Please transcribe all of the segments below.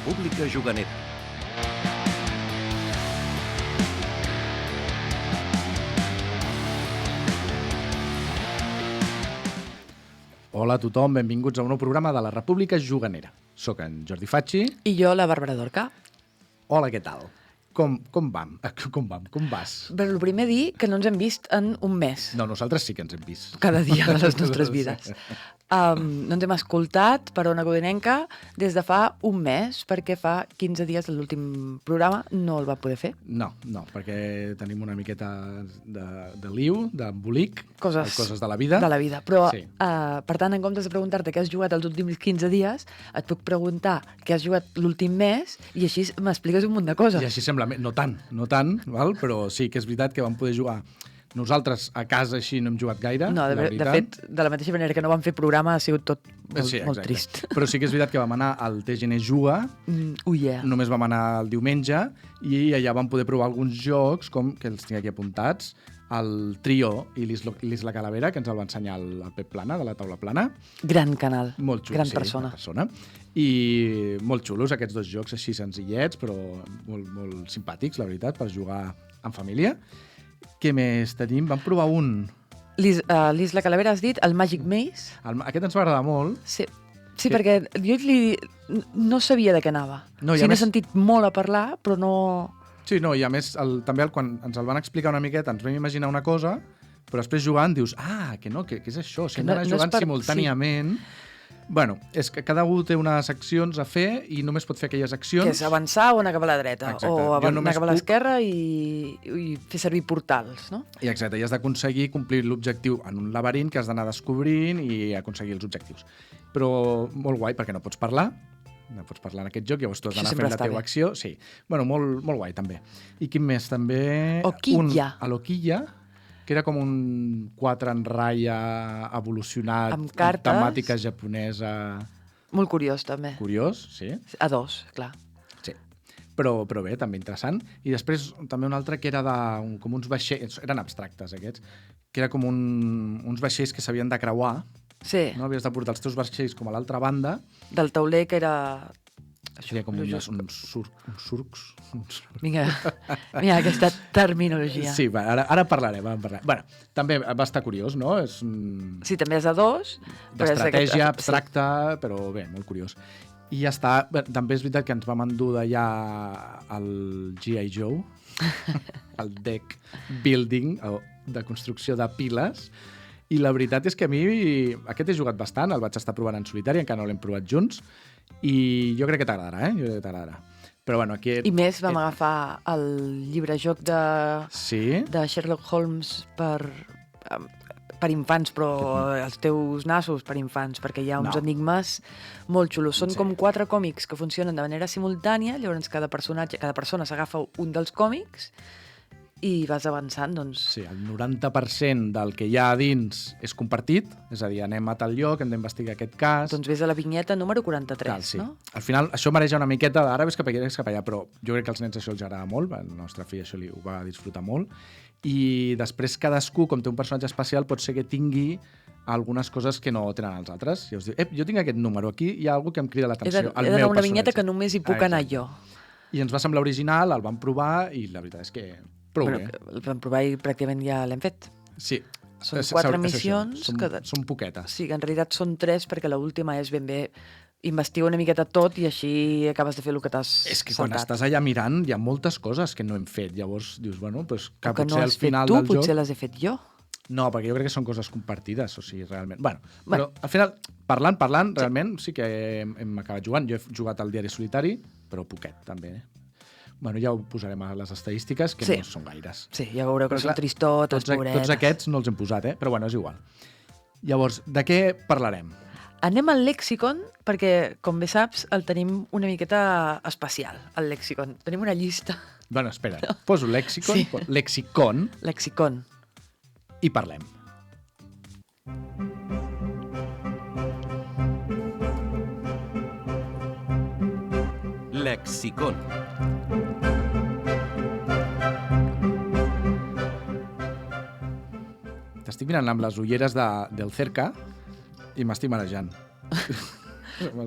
República Juganera. Hola a tothom, benvinguts a un nou programa de la República Juganera. Soc en Jordi Facci. I jo, la Bàrbara Dorca. Hola, què tal? Com vam? Com vas? Però el primer dir que no ens hem vist en un mes. No, nosaltres sí que ens hem vist. Cada dia de les nostres vides. No ens hem escoltat per Ona Codinenca des de fa un mes, perquè fa 15 dies de l'últim programa no el va poder fer. No, perquè tenim una miqueta de liu, d'embolic, coses de la vida. De la vida, però sí. Per tant, en comptes de preguntar-te què has jugat els últims 15 dies, et puc preguntar què has jugat l'últim mes i així m'expliques un munt de coses. I així sembla, no tant, val? Però sí que és veritat que vam poder jugar. Nosaltres a casa així no hem jugat gaire. No, de fet, de la mateixa manera que no vam fer programa ha sigut tot molt trist. Però sí que és veritat que vam anar al TGN Juga, només vam anar el diumenge, i allà vam poder provar alguns jocs, com que els tinc aquí apuntats, el Trio i l'Isla Calavera, que ens el va ensenyar el Pep Plana, de la Taula Plana. Gran canal, molt xulo, gran persona. I molt xulos aquests dos jocs, així senzillets, però molt simpàtics, la veritat, per jugar en família. Què més tenim? Vam provar un... L'Isla Calavera has dit, el Magic Maze. Aquest ens va agradar molt. Sí, perquè jo no sabia de què anava. N'he sentit molt a parlar, però no... Sí, no, i a més, també quan ens el van explicar una miqueta, ens vam imaginar una cosa, però després jugant dius, què és això? Si hem d'anar jugant simultàniament... Sí. Bueno, és que cada un té unes accions a fer i només pot fer aquelles accions... Que és avançar o anar cap a la dreta. Exacte. O anar cap a l'esquerra i fer servir portals, no? I exacte, i has d'aconseguir complir l'objectiu en un laberint que has d'anar descobrint i aconseguir els objectius. Però molt guai, perquè no pots parlar en aquest joc, llavors tu has d'anar fent la teva acció. Sí, bueno, molt guai també. I quin més també? Oquilla. L'Oquilla, que era com un 4 en ratlla evolucionat, amb cartes, temàtica japonesa. Molt curiós, també. Curiós, sí. A dos, clar. Sí, però bé, també interessant. I després també un altre que era com uns vaixells, eren abstractes aquests, que era com uns vaixells que s'havien de creuar. Sí. No? Havies de portar els teus vaixells com a l'altra banda. Del tauler que era... Seria com uns surcs. Vinga, aquesta terminologia. Sí, ara parlarem. Bueno, també va estar curiós, no? Sí, també és a dos. D'estratègia abstracta, però bé, molt curiós. I ja està. També és veritat que ens vam endur d'allà el G.I. Joe, el deck building, de construcció de piles, i la veritat és que a mi aquest he jugat bastant, el vaig estar provant en solitari, encara no l'hem provat junts, i jo crec que t'agradarà, Però bueno, aquí... I més vam agafar el llibre-joc de Sherlock Holmes per infants, però els teus nassos per infants, perquè hi ha uns enigmes molt xulos. Són com 4 còmics que funcionen de manera simultània, llavors cada persona s'agafa un dels còmics i vas avançant, doncs... Sí, el 90% del que hi ha a dins és compartit, és a dir, anem a tal lloc, hem d'investigar aquest cas... Doncs ves a la vinyeta número 43, Cal, sí. No? Al final, això mareja una miqueta, ara ves cap allà, però jo crec que als nens això els agrada molt, el nostre fill això ho va disfrutar molt, i després cadascú, com té un personatge especial, pot ser que tingui algunes coses que no tenen els altres. I us diu, jo tinc aquest número, aquí hi ha alguna que em crida l'atenció. He d'anar una vinyeta que només hi puc anar jo. I ens va semblar original, el vam provar, i la veritat és que... El vam provar i pràcticament ja l'hem fet. Sí. Són 4 missions. Són poquetes. Sí, que en realitat són 3, perquè l'última és ben bé investigar una miqueta tot i així acabes de fer el que t'has saltat. És que quan estàs allà mirant hi ha moltes coses que no hem fet. Llavors dius, bueno, doncs que potser al final del joc... Potser les he fet jo. No, perquè jo crec que són coses compartides, o sigui, realment... Bueno, però al final, parlant, realment sí que hem acabat jugant. Jo he jugat al diari solitari, però poquet, també, Bueno, ja ho posarem a les estadístiques, que no són gaires. Sí, ja veureu que són tristotes, pobretes. Tots aquests no els hem posat, però bueno, és igual. Llavors, de què parlarem? Anem al lèxicon, perquè, com bé saps, el tenim una miqueta especial, el lèxicon. Tenim una llista. Bueno, espera, poso lèxicon, lèxicon. Lèxicon. I parlem. Lexicon. T'estic mirant amb les ulleres del Cerca i m'estic marejant.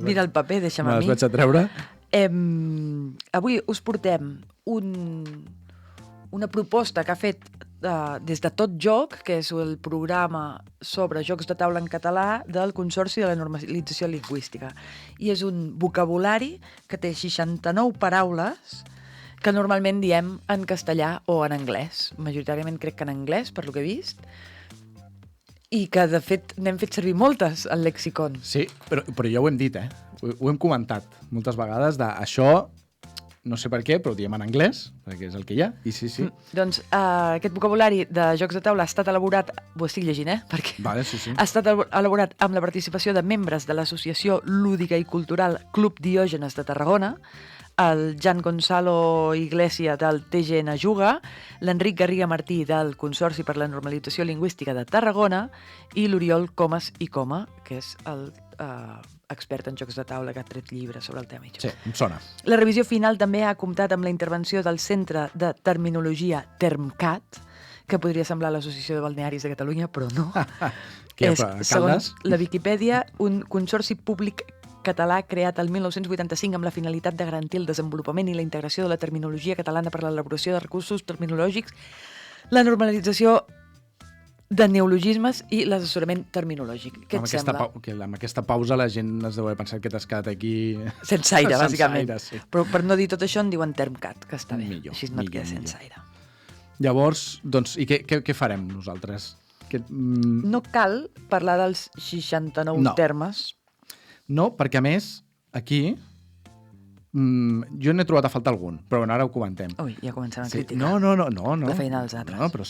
Mira el paper, deixa'm a mi. Me les vaig a treure. Avui us portem una proposta que ha fet des de Tot Joc, que és el programa sobre jocs de taula en català del Consorci de la Normalització Lingüística. I és un vocabulari que té 69 paraules que normalment diem en castellà o en anglès. Majoritàriament crec que en anglès, per lo que he vist. I que, de fet, n'hem fet servir moltes al lexicon. Sí, però ja ho hem dit, Ho hem comentat moltes vegades d'això. No sé per què, però ho diem en anglès, perquè és el que hi ha, i sí. Doncs aquest vocabulari de jocs de taula ha estat elaborat, ho estic llegint, perquè vale, sí. Ha estat elaborat amb la participació de membres de l'Associació Lúdica i Cultural Club Diògenes de Tarragona, el Jan Gonzalo Iglesia del TGN Juga, l'Enric Garriga Martí del Consorci per la Normalització Lingüística de Tarragona i l'Oriol Comas i Coma, que és el expert en jocs de taula que ha tret llibres sobre el tema. Sí, em sona. La revisió final també ha comptat amb la intervenció del Centre de Terminologia Termcat, que podria semblar l'Associació de Balnearis de Catalunya, però no. És, segons la Viquipèdia, un consorci públic català creat el 1985 amb la finalitat de garantir el desenvolupament i la integració de la terminologia catalana per a l'elaboració de recursos terminològics, la normalització de neologismes i l'assessorament terminològic. Què et sembla? Amb aquesta pausa la gent es deu haver pensat que t'has quedat aquí... Sense aire, bàsicament. Sí. Però per no dir tot això en diuen Termcat, que està bé. Així no et queda sense aire. Llavors, doncs, i què farem nosaltres? No cal parlar dels 69 termes. No, perquè a més, aquí... jo n'he trobat a faltar algun, però ara ho comentem. Ui, ja comencem a criticar. No. La feina dels altres. No, però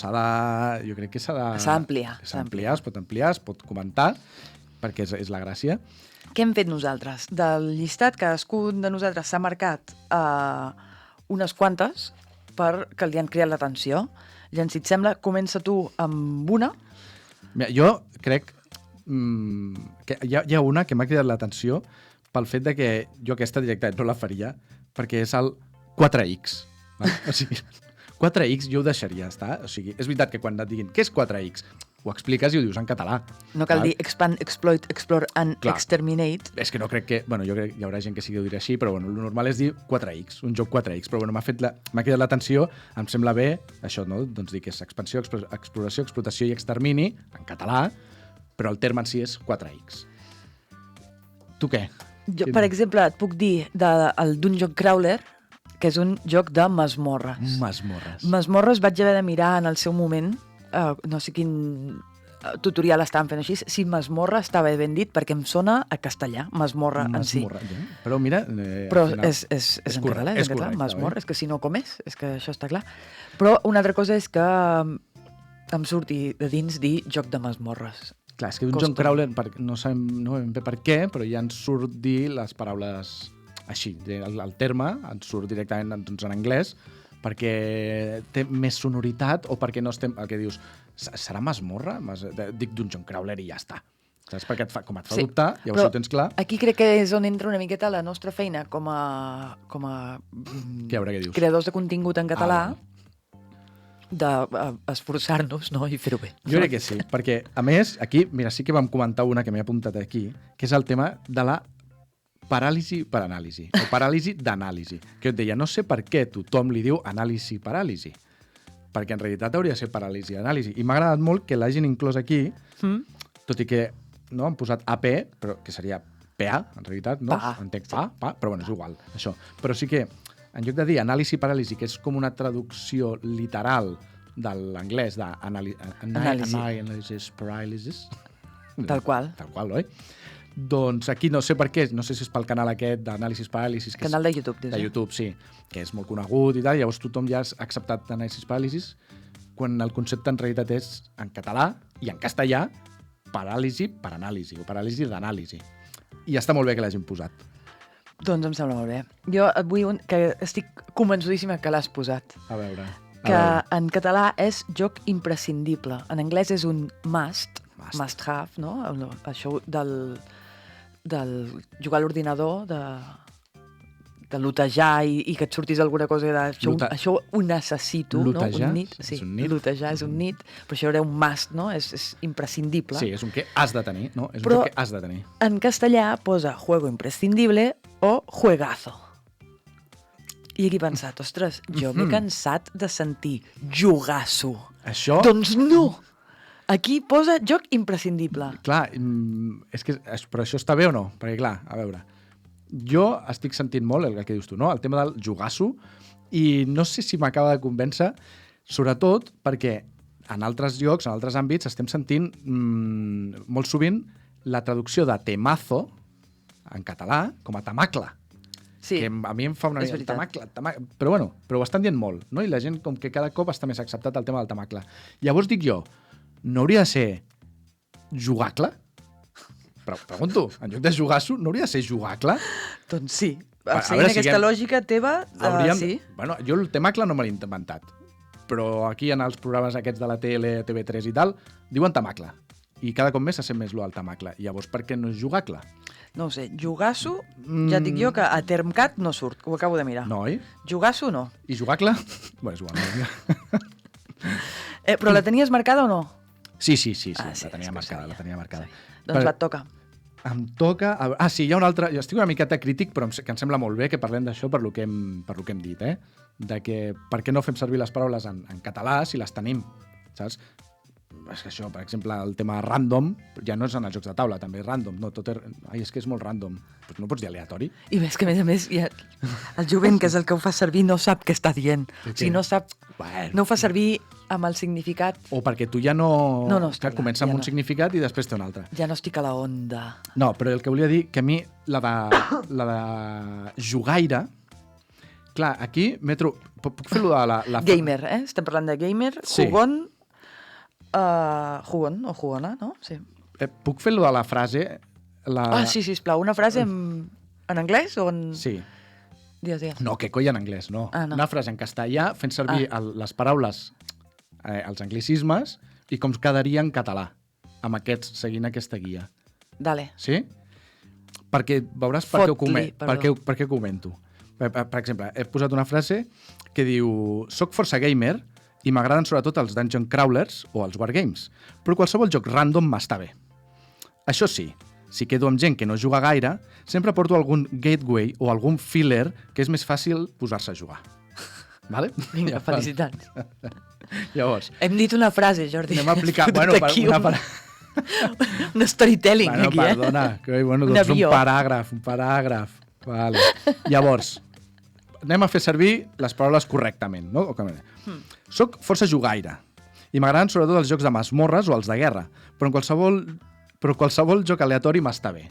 jo crec que s'ha d'ampliar. Es pot ampliar, es pot comentar, perquè és la gràcia. Què hem fet nosaltres? Del llistat, cadascun de nosaltres s'ha marcat unes quantes perquè li han cridat l'atenció. Llavors, si et sembla, comença tu amb una. Mira, jo crec que hi ha una que m'ha cridat l'atenció pel fet de que jo aquesta directament no la faria, perquè és el 4X. O sigui, 4X jo ho deixaria estar. O sigui, és veritat que quan et diguin què és 4X, ho expliques i ho dius en català. No cal dir expand, exploit, explore and exterminate. És que no crec que... jo crec que hi haurà gent que sí que ho dirà així, però el normal és dir 4X, un joc 4X. Però m'ha cridat l'atenció, em sembla bé, això, no? Doncs dir que és expansió, exploració, explotació i extermini, en català, però el terme en si és 4X. Tu què? Jo, per exemple, et puc dir el Dungeon Crawler, que és un joc de masmorres. Masmorres vaig haver de mirar en el seu moment, no sé quin tutorial estaven fent així, si masmorra estava ben dit, perquè em sona a castellà, masmorra en si. Però mira... Però és en català, és en català, masmorra, és que si no com és que això està clar. Però una altra cosa és que em surti de dins dir joc de masmorres. Clar, és que Dungeon Crawler, no sabem bé per què, però ja ens surt dir les paraules així. El terme ens surt directament en anglès perquè té més sonoritat o perquè no estem... El que dius, serà masmorra? Dic Dungeon Crawler i ja està. Saps? Perquè com et fa dubtar, llavors ho tens clar. Aquí crec que és on entra una miqueta la nostra feina com a creadors de contingut en català, d'esforçar-nos, no? I fer-ho bé. Jo crec que sí, perquè, a més, aquí, mira, sí que vam comentar una que m'he apuntat aquí, que és el tema de la paràlisi per anàlisi, o paràlisi d'anàlisi. Que et deia, no sé per què tothom li diu anàlisi-paràlisi, perquè en realitat hauria de ser paràlisi-anàlisi. I m'ha agradat molt que l'hagin inclòs aquí, tot i que han posat AP, però que seria PA, en realitat, no? Entenc pa, però bueno, és igual, això. Però sí que en lloc de dir anàlisi-paràlisi, que és com una traducció literal de l'anglès d'analysis-paralysis... Tal qual. Tal qual, oi? Doncs aquí no sé per què, no sé si és pel canal aquest d'anàlisis-paràlisis... Canal de YouTube, dius. De YouTube, sí, que és molt conegut i tal, llavors tothom ja ha acceptat anàlisis-paràlisis, quan el concepte en realitat és en català i en castellà paràlisi per anàlisi, o paràlisi d'anàlisi. I està molt bé que l'hagin posat. Doncs em sembla molt bé. Jo et vull que estic convençudíssima que l'has posat. A veure. Que en català és joc imprescindible. En anglès és un must have, no? Això del jugar a l'ordinador, de lutejar i que et sortís alguna cosa això ho necessito, lutejar, no? Sí, lutejar és un nit, però això era un must, no? És imprescindible. Sí, és un que has de tenir, no? És un joc que has de tenir. En castellà posa juego imprescindible o juegazo. I aquí he pensat, ostres, jo m'he cansat de sentir jugasso. Això... Doncs no! Aquí posa joc imprescindible. Clar, però això està bé o no? Perquè clar, a veure, jo estic sentint molt el que dius tu, no? El tema del jugasso, i no sé si m'acaba de convèncer, sobretot perquè en altres llocs, en altres àmbits, estem sentint molt sovint la traducció de temazo en català com a tamacle. Sí, que a mi em fa una mica tamacle, però bueno, però ho estan dient molt, no? I la gent com que cada cop està més acceptat el tema del tamacle. Llavors dic jo, no hauria de ser jugacle? Però pregunto, en lloc de jugasso, no hauria de ser jugacle? Doncs sí. Seguint aquesta lògica teva, sí. Bueno, jo el temacle no me l'he inventat, però aquí en els programes aquests de la tele, TV3 i tal, diuen tamacle. I cada cop més se sent més lo del tamacle. I llavors, per què no és jugacle? No ho sé, jugasso, ja et dic jo que a Termcat no surt, ho acabo de mirar. No, oi? Jugasso no. I jugacle? Bé, és igual. Però la tenies marcada o no? Sí, la tenia marcada. Sí. Doncs et toca. Em toca... sí, hi ha un altre... Jo estic una miqueta crític, però que em sembla molt bé que parlem d'això per lo que hem dit, de que per què no fem servir les paraules en català si les tenim, saps? És que això, per exemple, el tema random ja no és en els jocs de taula, també és random. No, és que és molt random. Pues no pots dir aleatori. I ves que, a més, el jovent, que és el que ho fa servir, no sap què està dient. O sigui, no sap... Bueno. No ho fa servir amb el significat... O perquè tu ja no... Clar, comença amb un significat i després té un altre. Ja no estic a la onda. No, però el que volia dir, que a mi la de jugaire... Clar, aquí m'he trobat... Puc fer-lo de la... Gamer, Estem parlant de gamer, sí. Jugón o jugona, no? Sí. Puc fer-lo de la frase... Sí, sisplau. Una frase en anglès o en... Sí. Digues. No, que coi en anglès, no. No. Una frase en castellà fent servir les paraules, els anglicismes, i com quedaria en català, seguint aquesta guia. Dale. Sí? Perquè veuràs per què ho comento. Per exemple, he posat una frase que diu: soc força gamer i m'agraden sobretot els dungeon crawlers o els wargames, però qualsevol joc random m'està bé. Això sí, si quedo amb gent que no juga gaire, sempre porto algun gateway o algun filler que és més fàcil posar-se a jugar. Vale? Vinga, felicitats. Llavors... Hem dit una frase, Jordi. Anem a aplicar... un storytelling, aquí, Perdona, doncs un paràgraf. Vale. Llavors, anem a fer servir les paraules correctament, no? Soc força jugaire i m'agraden sobretot els jocs de masmorres o els de guerra, però qualsevol joc aleatori m'està bé.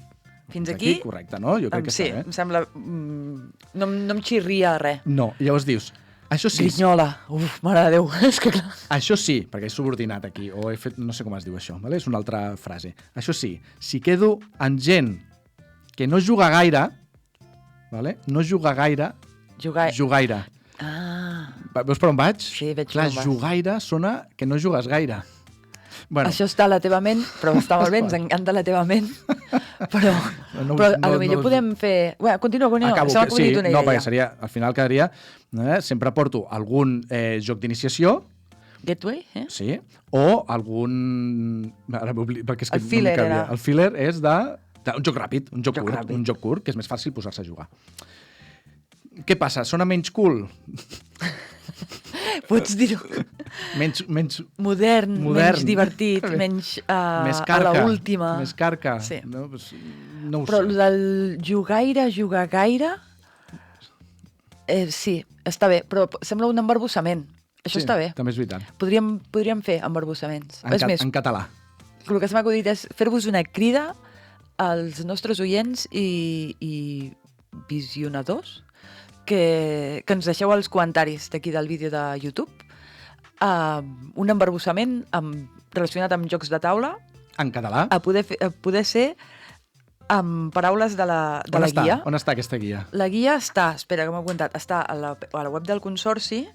Fins aquí? Correcte, no? Jo crec que sí, em sembla... No em xirria res. No, llavors dius... Això sí... Grinyola. Mare de Déu. És que clar... Això sí, perquè he subordinat aquí, o he fet... No sé com es diu això, vale? És una altra frase. Això sí, si quedo amb gent que no juga gaire, vale? No juga gaire... Jugaire. Veus per on vaig? Sí, veig per on vas. Clar, jugaire sona que no jugues gaire. Bueno. Això està a la teva ment, però està molt bé, ens encanta la teva ment, però a lo millor podem fer... Bueno, continua. Acabo, sí, no, perquè seria, al final quedaria... sempre porto algun joc d'iniciació... Gateway, Sí, o algun... Perquè és que el filler era... El filler és un joc ràpid, un joc curt, que és més fàcil posar-se a jugar. Què passa? Sona menys cool? Pots dir-ho. Menys modern, menys divertit, menys més carca, a l'última. Més carca. Sí. No ho sé. Però el del jugar gaire, sí, està bé, però sembla un embarbussament. Això està bé. També és veritat. Podríem fer embarbussaments. En català. El que s'ha acudit és fer-vos una crida als nostres oients i visionadors que ens deixeu als comentaris d'aquí del vídeo de YouTube un embarbussament relacionat amb jocs de taula. En català? A poder ser amb paraules de la guia. On està aquesta guia? La guia està, espera que m'ho he apuntat, està a la web del Consorci,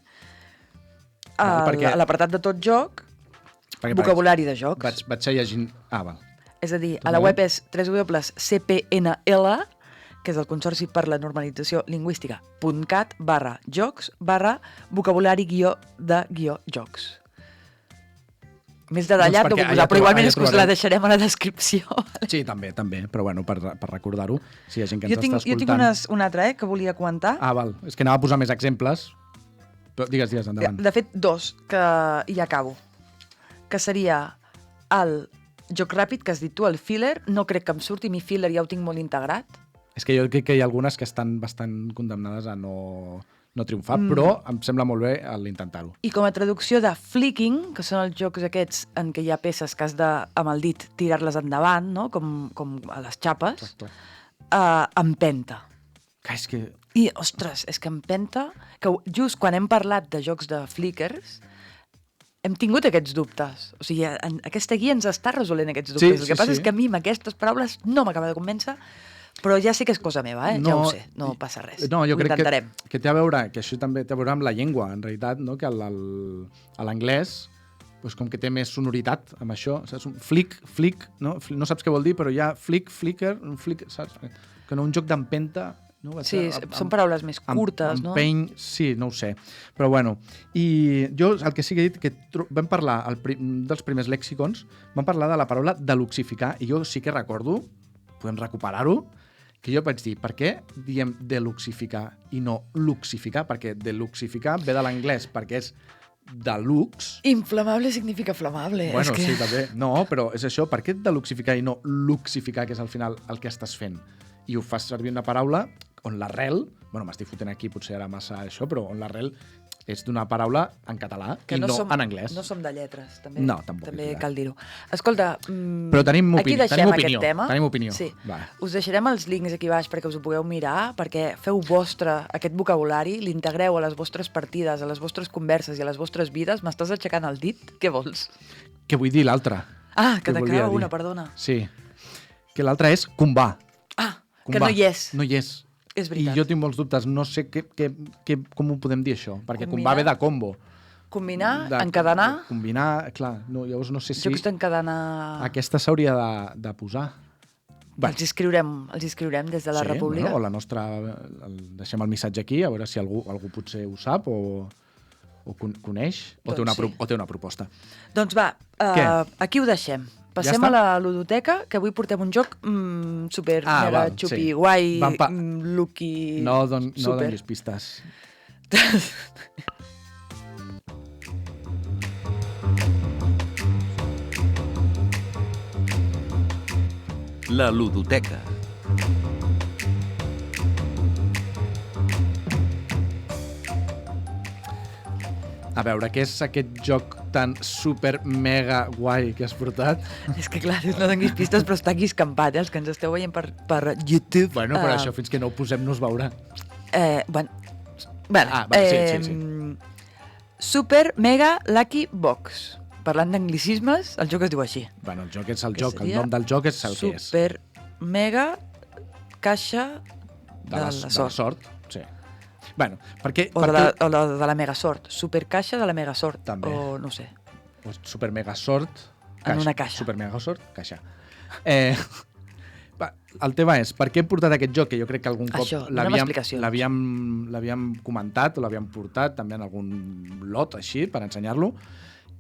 a l'apartat de tot joc, vocabulari de jocs. Vaig llegint... Val. És a dir, a la web és www.cpnl, que és el Consorci per la Normalització Lingüística.cat/jocs/vocabulari-de-jocs. més detallat, no puc posar, però igualment és que us la deixarem a la descripció. Sí, també, però bueno, per recordar-ho, si hi ha gent que ens està escoltant. Jo tinc una altra, que volia comentar. Val, és que anava a posar més exemples, però digues, endavant. De fet, 2, que ja acabo, que seria el joc ràpid, que has dit tu, el filler, no crec que em surti, mi filler ja ho tinc molt integrat. És que jo crec que hi ha algunes que estan bastant condemnades a no triomfar, però em sembla molt bé l'intentar-ho. I com a traducció de flicking, que són els jocs aquests en què hi ha peces que has de, amb el dit, tirar-les endavant, no? com a les xapes, empenta. És que... I, ostres, és que empenta, que just quan hem parlat de jocs de flickers, hem tingut aquests dubtes. O sigui, aquesta guia ens està resolent aquests dubtes. El que passa és que a mi amb aquestes paraules no m'acaba de convèncer, però ja sé que és cosa meva, ja ho sé, no passa res. No, jo crec que té a veure, que això també té a veure amb la llengua, en realitat, no? Que a l'anglès, doncs com que té més sonoritat amb això, saps? Un flick, no saps què vol dir, però hi ha flicker, saps? Que no un joc d'empenta... No? Sí, són paraules més curtes, no? Empeny, sí, no ho sé. Però bueno, i jo el que sí que he dit, que vam parlar, dels primers lèxicons, vam parlar de la paraula deluxificar, i jo sí que recordo, podem recuperar-ho, que jo vaig dir, per què diem deluxificar i no luxificar? Perquè deluxificar ve de l'anglès, perquè és delux. Inflamable significa flamable. Bueno, sí, també. No, però és això, per què deluxificar i no luxificar, que és al final el que estàs fent? I ho fas servir una paraula on l'arrel, bueno, m'estic fotent aquí potser ara massa això, però on l'arrel és d'una paraula en català i no en anglès. No som de lletres, també, no, també cal dir-ho. Escolta, però tenim aquí deixem aquest tema. Tenim opinió. Sí. Us deixarem els links aquí baix perquè us ho pugueu mirar, perquè feu vostre aquest vocabulari, l'integreu a les vostres partides, a les vostres converses i a les vostres vides. M'estàs aixecant el dit? Què vols? Què vull dir l'altra? Que te quedava una, perdona. Sí. Que l'altra és combar. Que no hi és. No hi és. És veritat. I jo tinc molts dubtes, no sé com ho podem dir això, perquè combar ve de combo. Combinar, encadenar... Combinar, clar, llavors no sé si... Jocs d'encadenar... Aquesta s'hauria de posar. Els escriurem des de la República. O la nostra... Deixem el missatge aquí, a veure si algú potser ho sap o coneix, o té una proposta. Doncs va, aquí ho deixem. Passem a la ludoteca, que avui portem un joc super mega xupi, guai, lucky... No donis pistes. La ludoteca. A veure, què és aquest joc tan super mega guai que has portat? És que clar, no donis pistes, però està aquí escampat, els que ens esteu veient per YouTube. Bueno, però això fins que no ho posem no es veurà. Sí. Super Mega Lucky Box. Parlant d'anglicismes, el joc es diu així. Bueno, el joc és el joc, el nom del joc és el que és. Super Mega Caixa de la sort. Sí. Bueno, perquè... O de la mega sort. Supercaixa de la mega sort. També. O no sé. O super mega sort. En una caixa. Super mega sort, caixa. El tema és, per què hem portat aquest joc? Que jo crec que algun cop l'havíem comentat o l'havíem portat també en algun lot així per ensenyar-lo.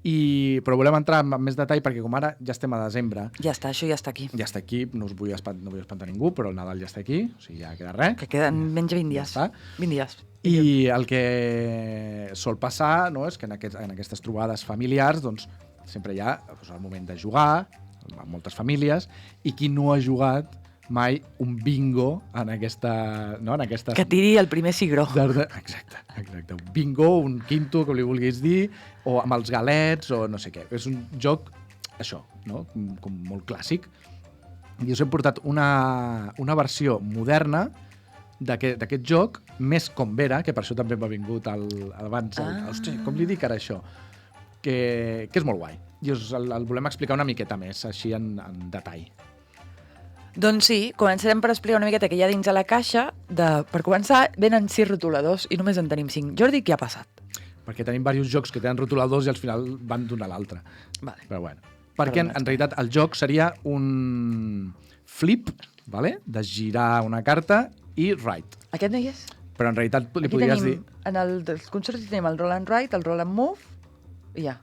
Però volem entrar en més detall perquè com ara ja estem a desembre. Ja està, això ja està aquí. Ja està aquí, no vull espantar ningú, però el Nadal ja està aquí, o sigui, ja queda res. Que queden menys 20 dies. Ja 20 dies. I el que sol passar, no, és que en aquestes trobades familiars doncs, sempre hi ha el moment de jugar, amb moltes famílies, i qui no ha jugat mai un bingo en aquesta... No? En aquestes... Que tiri el primer cigró. Exacte. Un bingo, un quinto, com li vulguis dir, o amb els galets, o no sé què. És un joc, això, no? Com molt clàssic. I us hem portat una versió moderna d'aquest joc, més com vera, que per això també m'ha vingut abans. Hosti, com li dic ara això? Que és molt guai. I us el volem explicar una miqueta més, així en detall. Doncs sí, començarem per explicar una miqueta que hi ha dins a la caixa. Per començar, venen 6 rotuladors i només en tenim 5. Jordi, què ha passat? Perquè tenim diversos jocs que tenen rotuladors i al final van d'un a l'altre. Vale. Però bueno. Perquè en realitat el joc seria un flip, vale? De girar una carta i right. Aquest no hi és? Però en realitat li podries dir... En els consorcis tenim el roll and write, el roll and move i ja.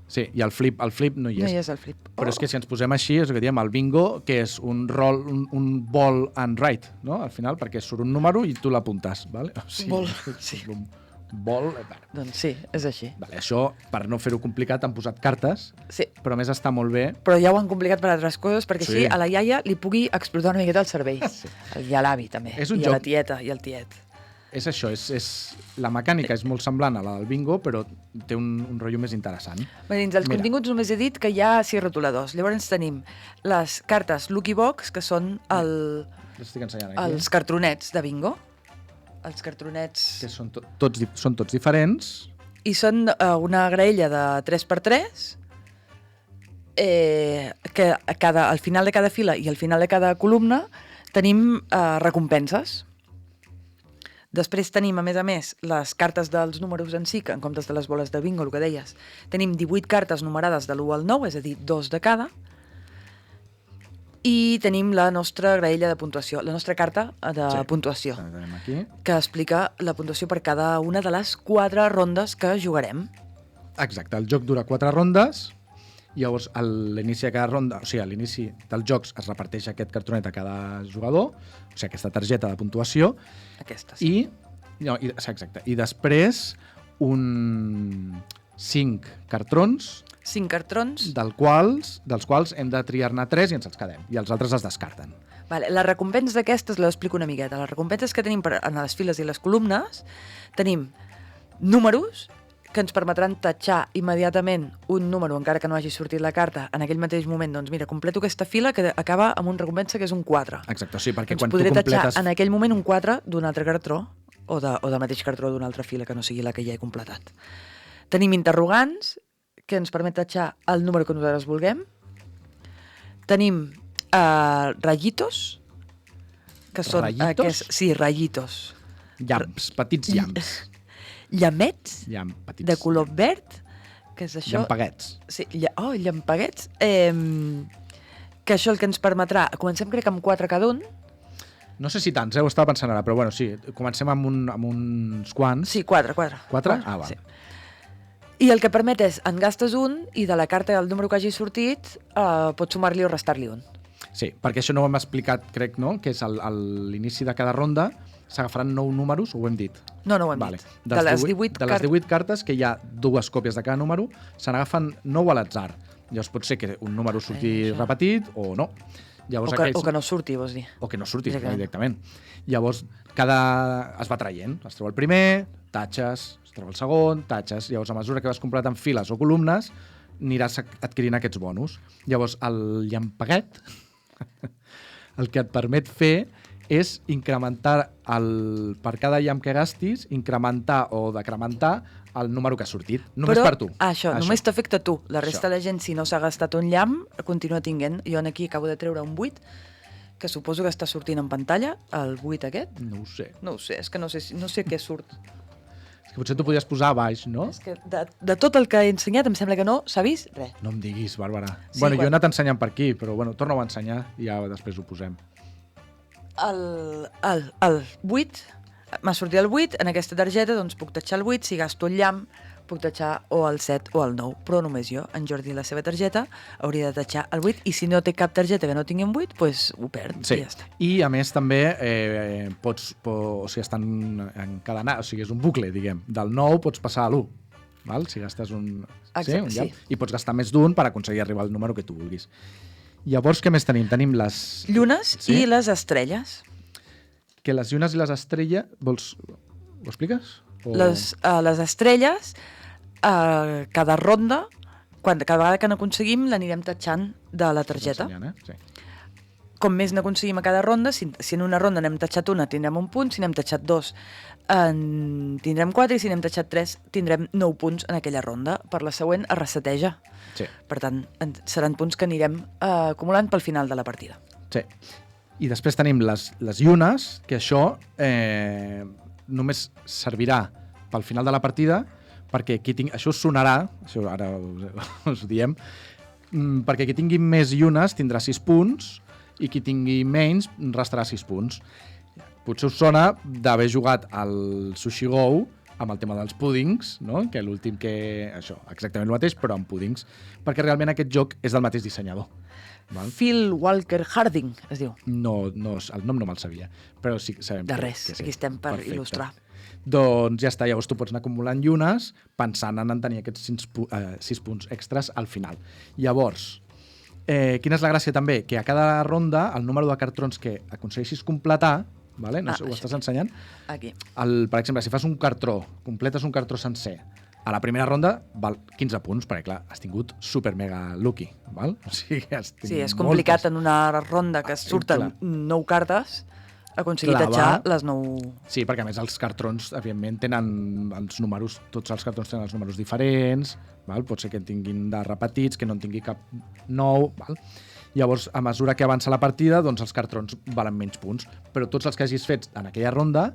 Sí, i el flip no hi és. No hi és el flip. Però és que si ens posem així, és el que diem, el bingo, que és un ball and write, no? Al final, perquè surt un número i tu l'apuntes, vale? O sigui, Ball, sí. Ball... Doncs sí, és així. Vale, això, per no fer-ho complicat, han posat cartes, Sí. però a més està molt bé. Però ja ho han complicat per altres coses, perquè Sí. així a la iaia li pugui explotar una miqueta el cervell. Sí. I a l'avi, també. És un I a la joc- tieta, i al tiet. És això, la mecànica és molt semblant a la del bingo, però té un rotllo més interessant. Bé, dins dels continguts només he dit que hi ha 6 rotuladors. Llavors tenim les cartes Lucky Box, que són L'estic ensenyant aquí. els cartronets de bingo. Els cartronets... Que són tots diferents. I són una graella de 3x3 que al final de cada fila i al final de cada columna tenim recompenses. Després tenim, a més, les cartes dels números en si, que en comptes de les boles de bingo, el que deies, tenim 18 cartes numerades de l'1 al 9, és a dir, 2 de cada, i tenim la nostra graella de puntuació, la nostra carta de puntuació, Aquí. que explica la puntuació per cada una de les 4 rondes que jugarem. Exacte, el joc dura 4 rondes, llavors a l'inici de cada ronda, o sigui, a l'inici dels jocs es reparteix aquest cartonet a cada jugador, o sigui, aquesta targeta de puntuació, Aquesta, sí. i després 5 cartrons 5 cartrons. dels quals hem de triar-ne 3 i ens els quedem, i els altres es descarten. Vale, les recompenses d'aquestes les explico una miqueta. Les recompenses que tenim en les files i les columnes, tenim números que ens permetran tatxar immediatament un número, encara que no hagi sortit la carta, en aquell mateix moment, doncs mira, completo aquesta fila que acaba amb una recompensa que és un 4. Exacte, sí, perquè doncs quan tu podré completes... tatxar en aquell moment un 4 d'un altre cartró, o del mateix cartró d'una altra fila que no sigui la que ja he completat. Tenim interrogants, que ens permet tatxar el número que nosaltres vulguem. Tenim rayitos, que són... Rayitos? Sí, rayitos. Llamps, petits llamps. Llamets Petits. de color verd, que és això... Llampaguets. Sí, llampaguets. Que això el que ens permetrà... Comencem, crec, amb 4 cada un. No sé si tants, ho estava pensant ara, però bueno, sí, comencem amb uns quants. Sí, 4. 4? Ah, va. Sí. I el que permet és, en gastes un i de la carta del número que hagi sortit pots sumar-li o restar-li un. Sí, perquè això no ho hem explicat, crec, no? Que és a l'inici de cada ronda s'agafaran 9 números, o ho hem dit? No ho hem dit. De les 18 cartes, que hi ha 2 còpies de cada número, se n'agafen 9 a l'atzar. Llavors pot ser que un número surti repetit o no. Llavors, o que no surti, vols dir. O que no surti directament. Llavors, es va traient. Es treu el primer, tatxes, es treu el segon, tatxes. Llavors, a mesura que vas completant files o columnes, aniràs adquirint aquests bonus. Llavors, el llampaguet, el que et permet fer és incrementar, per cada llamp que gastis, incrementar o decrementar el número que ha sortit. Només per tu. Això, només t'afecta a tu. La resta de la gent, si no s'ha gastat un llamp, continua tinguent. Jo aquí acabo de treure un 8, que suposo que està sortint en pantalla, el 8 aquest. No ho sé. No ho sé, és que no sé què surt. És que potser t'ho podies posar a baix, no? És que de tot el que he ensenyat em sembla que no s'ha vist res. No em diguis, Bàrbara. Sí, jo he anat ensenyant per aquí, però torna-ho a ensenyar i ja després ho posem. El 8, m'ha sortit el 8, en aquesta targeta doncs puc tatxar el 8, si gasto el llamp puc tatxar o el 7 o el 9, però només jo, en Jordi la seva targeta, hauria de tatxar el 8 i si no té cap targeta que no tingui un 8, doncs ho perd i ja està. I a més també o sigui, estan encadenats, o sigui, és un bucle, diguem, del 9 pots passar a l'1, val? Si gastes un llamp, sí. I pots gastar més d'un per aconseguir arribar al número que tu vulguis. Llavors, què més tenim? Tenim les... Llunes i les estrelles. Que les llunes i les estrelles... Ho expliques? Les estrelles, cada ronda, cada vegada que n'aconseguim, l'anirem tatxant de la targeta. Com més n'aconseguim a cada ronda, si en una ronda n'hem tatxat una, tindrem un punt, si n'hem tatxat 2, tindrem 4, i si n'hem tatxat 3, tindrem 9 punts en aquella ronda. Per la següent es reseteja. Sí. Per tant, seran punts que anirem acumulant pel final de la partida. Sí. I després tenim les llunes, que això només servirà pel final de la partida, perquè això us sonarà, això ara us ho diem, perquè qui tingui més llunes tindrà 6 punts i qui tingui menys restarà 6 punts. Potser us sona d'haver jugat al Sushi Go amb el tema dels púdings, no? Que l'últim que... Això, exactament el mateix, però amb púdings, perquè realment aquest joc és del mateix dissenyador. Val? Phil Walker Harding, es diu. No, el nom no me'l sabia, però sí que sabem de res, que sí. Aquí estem per Perfecte. Il·lustrar. Doncs ja està, llavors tu pots anar acumulant llunes pensant en tenir aquests 6 punts extras al final. Llavors, quina és la gràcia també? Que a cada ronda el número de cartrons que aconsegueixis completar, vale? No sé, ho estàs ensenyant? Aquí. Per exemple, si fas un cartró, completes un cartró sencer, a la primera ronda val 15 punts, perquè clar, has tingut super mega lucky, val? O sigui, sí, és complicat en una ronda que surten 9 cartes aconseguir tatxar les 9... Sí, perquè a més els cartrons, evidentment, tenen els números, tots els cartrons tenen els números diferents, val? Pot ser que en tinguin de repetits, que no en tingui cap nou, val? Llavors, a mesura que avança la partida, doncs els cartrons valen menys punts, però tots els que hagis fet en aquella ronda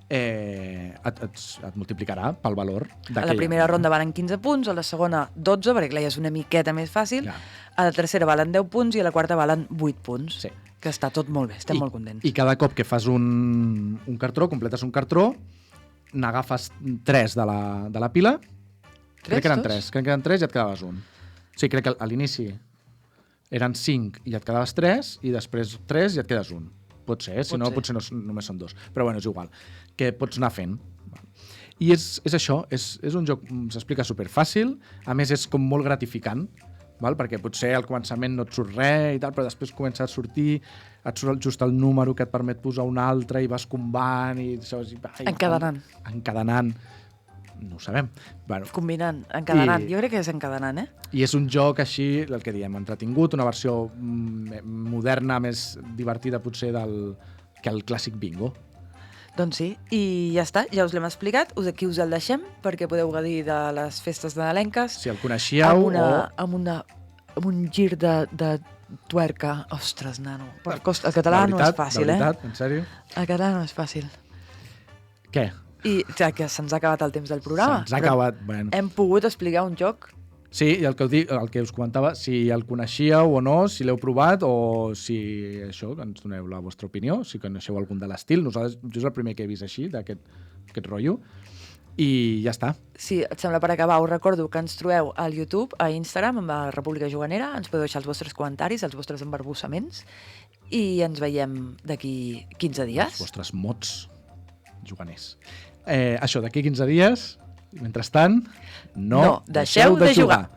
et multiplicarà pel valor d'aquella. A la primera ronda valen 15 punts, a la segona 12, perquè clar, ja és una miqueta més fàcil, a la tercera valen 10 punts i a la quarta valen 8 punts. Sí. Que està tot molt bé, estem molt contents. I cada cop que fas un cartró, completes un cartró, n'agafes 3 de la pila. Crec que eren 3 i et quedaves un. Sí, crec que a l'inici eren 5 i et quedaves 3 i després 3 i et quedes un. Pot ser, si no, potser només són 2. Però bueno, és igual, que pots anar fent. I és això, és un joc, s'explica superfàcil, a més és com molt gratificant, val? Perquè potser al començament no et surt res i tal, però després comença a sortir, et surt just el número que et permet posar un altre i vas combant i... Encadenant. No ho sabem. Bueno, combinant, encadenant. Jo crec que és encadenant, I és un joc així, el que diem, entretingut, una versió moderna, més divertida potser que el clàssic bingo. Doncs sí, i ja està, ja us l'hem explicat, aquí us el deixem perquè podeu gaudir de les festes nadalenques. Si el coneixíeu amb un gir de tuerca. Ostres, nano, el català no és fàcil, De veritat, en sèrio? El català no és fàcil. Què? I que se'ns ha acabat el temps del programa. Se'ns ha acabat, bueno. Hem pogut explicar un joc. Sí, i el que us comentava, si el coneixíeu o no, si l'heu provat o si això, ens doneu la vostra opinió, si coneixeu algun de l'estil. Nosaltres, jo és el primer que he vist així, d'aquest rotllo, i ja està. Sí, et sembla per acabar, us recordo que ens trobeu al YouTube, a Instagram, amb la República Juganera, ens podeu deixar els vostres comentaris, els vostres embarbussaments, i ens veiem d'aquí 15 dies. Els vostres mots juganers. Això, d'aquí 15 dies, mentrestant, no deixeu de jugar.